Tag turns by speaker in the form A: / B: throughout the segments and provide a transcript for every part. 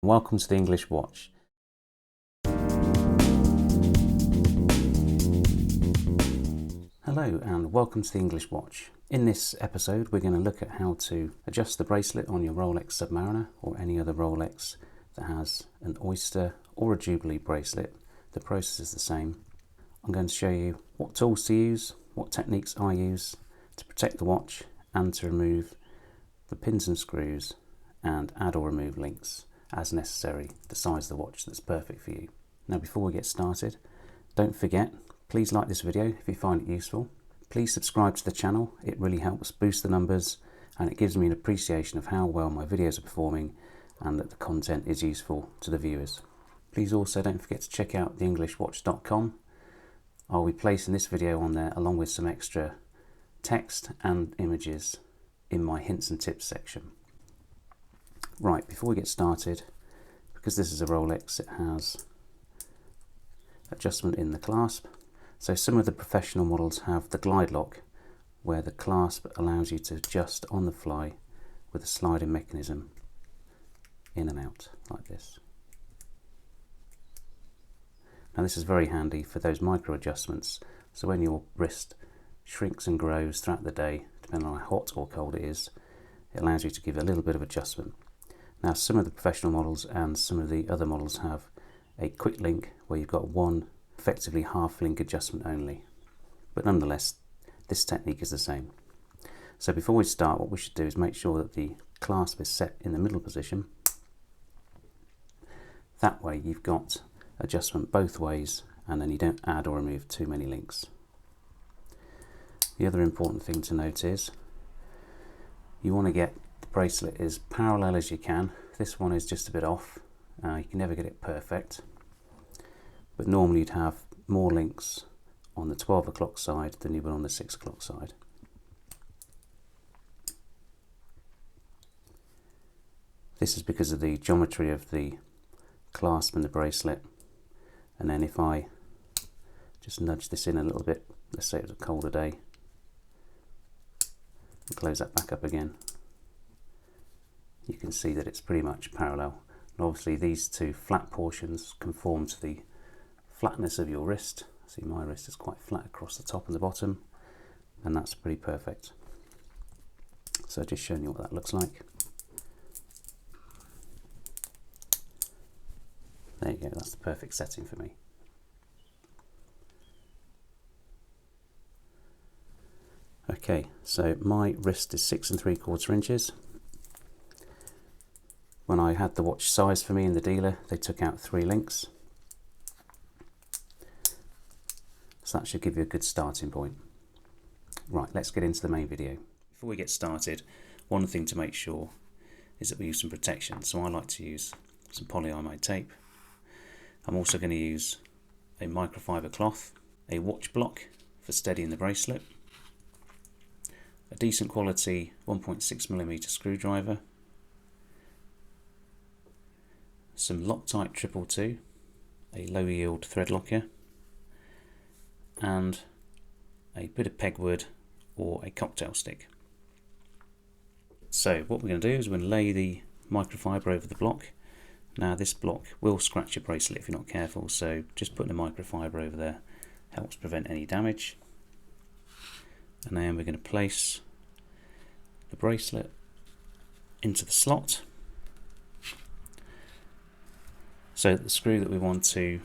A: Welcome to the English Watch. Hello and welcome to the English Watch. In this episode we're going to look at how to adjust the bracelet on your Rolex Submariner or any other Rolex that has an Oyster or a Jubilee bracelet. The process is the same. I'm going to show you what tools to use, what techniques I use to protect the watch and to remove the pins and screws and add or remove links as necessary to size the watch that's perfect for you. Now before we get started, don't forget, please like this video if you find it useful. Please subscribe to the channel, it really helps boost the numbers and it gives me an appreciation of how well my videos are performing and that the content is useful to the viewers. Please also don't forget to check out theenglishwatch.com. I'll be placing this video on there along with some extra text and images in my hints and tips section. Right, before we get started, because this is a Rolex, it has adjustment in the clasp. So some of the professional models have the glide lock, where the clasp allows you to adjust on the fly with a sliding mechanism in and out like this. Now this is very handy for those micro adjustments, so when your wrist shrinks and grows throughout the day, depending on how hot or cold it is, it allows you to give a little bit of adjustment. Now some of the professional models and some of the other models have a quick link where you've got one effectively half link adjustment only, but nonetheless this technique is the same. So before we start, what we should do is make sure that the clasp is set in the middle position. That way you've got adjustment both ways and then you don't add or remove too many links. The other important thing to note is you want to get the bracelet as parallel as you can. This one is just a bit off, you can never get it perfect, but normally you'd have more links on the 12 o'clock side than you would on the 6 o'clock side. This is because of the geometry of the clasp and the bracelet. And then if I just nudge this in a little bit, let's say it was a colder day, and close that back up again, you can see that it's pretty much parallel. And obviously these two flat portions conform to the flatness of your wrist. See, my wrist is quite flat across the top and the bottom, and that's pretty perfect. So just showing you what that looks like. There you go, that's the perfect setting for me. Okay, so my wrist is 6 3/4 inches. When I had the watch sized for me in the dealer, they took out 3 links. So that should give you a good starting point. Right, let's get into the main video. Before we get started, one thing to make sure is that we use some protection. So I like to use some polyamide tape. I'm also going to use a microfiber cloth, a watch block for steadying the bracelet, a decent quality 1.6mm screwdriver, some Loctite 222, a low yield thread locker, and a bit of pegwood or a cocktail stick. So what we're going to do is we're going to lay the microfiber over the block. Now this block will scratch your bracelet if you're not careful, so just putting a microfiber over there helps prevent any damage. And then we're going to place the bracelet into the slot. So the screw that we want to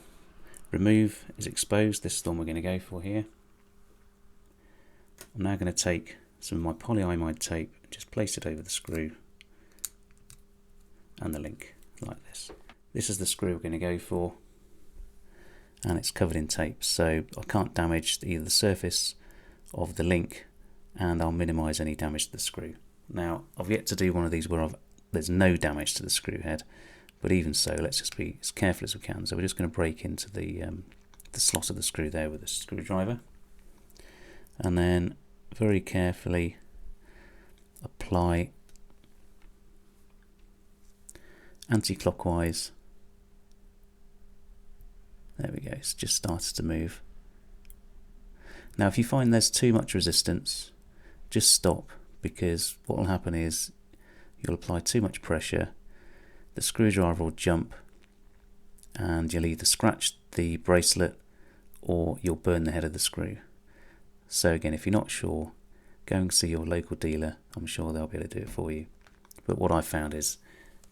A: remove is exposed. This is the one we're going to go for here. I'm now going to take some of my polyamide tape and just place it over the screw and the link like this. This is the screw we're going to go for, and it's covered in tape, so I can't damage either the surface of the link and I'll minimise any damage to the screw. Now I've yet to do one of these where there's no damage to the screw head, but even so, let's just be as careful as we can. So we're just going to break into the slot of the screw there with a screwdriver, and then very carefully apply anti-clockwise. There we go, it's just started to move. Now if you find there's too much resistance, just stop, because what will happen is you'll apply too much pressure the screwdriver will jump and you'll either scratch the bracelet or you'll burn the head of the screw. So again, if you're not sure, go and see your local dealer. I'm sure they'll be able to do it for you. But what I found is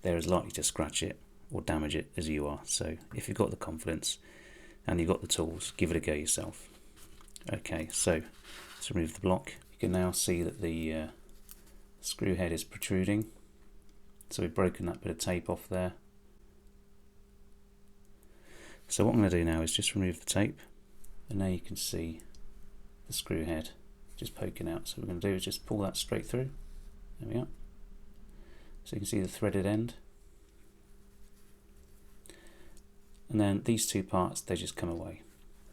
A: they're as likely to scratch it or damage it as you are. So if you've got the confidence and you've got the tools, give it a go yourself. Okay, so to remove the block, you can now see that the screw head is protruding. So we've broken that bit of tape off there. So what I'm going to do now is just remove the tape, and now you can see the screw head just poking out. So what we're going to do is just pull that straight through. There we are. So you can see the threaded end. And then these two parts, they just come away.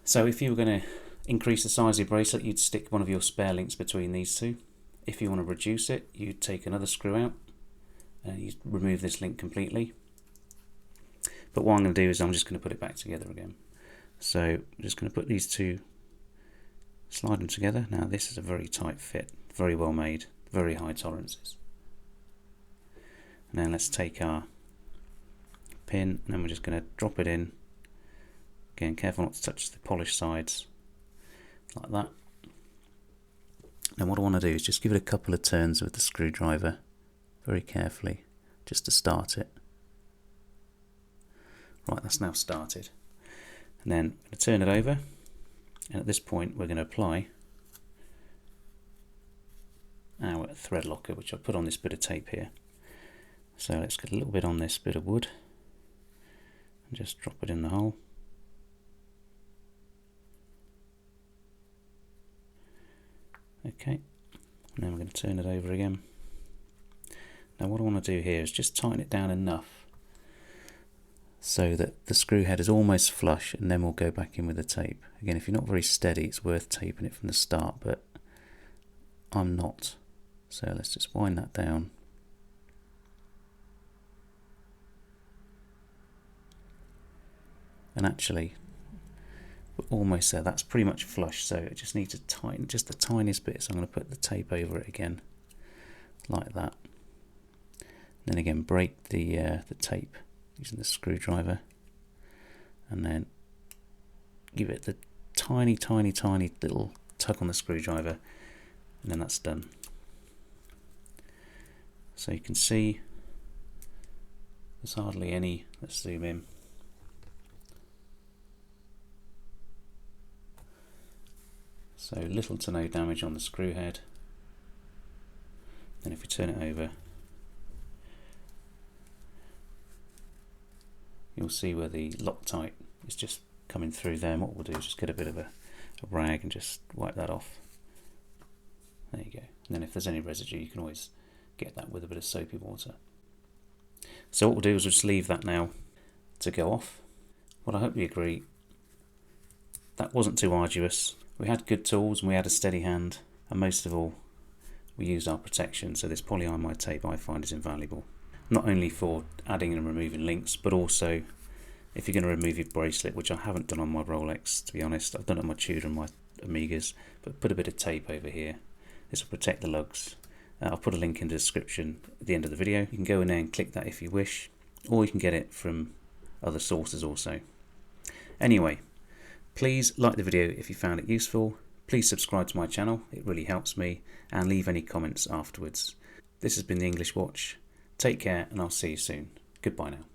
A: So if you were going to increase the size of your bracelet, you'd stick one of your spare links between these two. If you want to reduce it, you'd take another screw out and you remove this link completely. But what I'm going to do is I'm just going to put it back together again. So I'm just going to put these two, slide them together. Now this is a very tight fit, very well made, very high tolerances. And then let's take our pin, and then we're just going to drop it in. Again, careful not to touch the polished sides, like that. Now what I want to do is just give it a couple of turns with the screwdriver, very carefully, just to start it. Right, that's now started. And then I'm going to turn it over, and at this point we're going to apply our thread locker, which I put on this bit of tape here. So let's get a little bit on this bit of wood and just drop it in the hole. Okay, and then we're going to turn it over again. Now what I want to do here is just tighten it down enough so that the screw head is almost flush, and then we'll go back in with the tape. Again, if you're not very steady, it's worth taping it from the start, but I'm not. So let's just wind that down. And actually, we're almost there. That's pretty much flush, so it just needs to tighten just the tiniest bit. So I'm going to put the tape over it again, like that. And then again, break the tape using the screwdriver, and then give it the tiny little tug on the screwdriver, and then that's done. So you can see there's hardly any. Let's zoom in. So little to no damage on the screw head. Then if we turn it over, you'll see where the Loctite is just coming through there. And what we'll do is just get a bit of a rag and just wipe that off. There you go. And then if there's any residue, you can always get that with a bit of soapy water. So what we'll do is we'll just leave that now to go off. Well, I hope you agree that wasn't too arduous. We had good tools and we had a steady hand, and most of all, we used our protection. So this polyimide tape I find is invaluable, not only for adding and removing links, but also if you're going to remove your bracelet, which I haven't done on my Rolex, to be honest. I've done it on my Tudor and my Omegas, but put a bit of tape over here. This will protect the lugs. I'll put a link in the description at the end of the video. You can go in there and click that if you wish, or you can get it from other sources also. Anyway, please like the video if you found it useful. Please subscribe to my channel, it really helps me, and leave any comments afterwards. This has been The English Watch. Take care, and I'll see you soon. Goodbye now.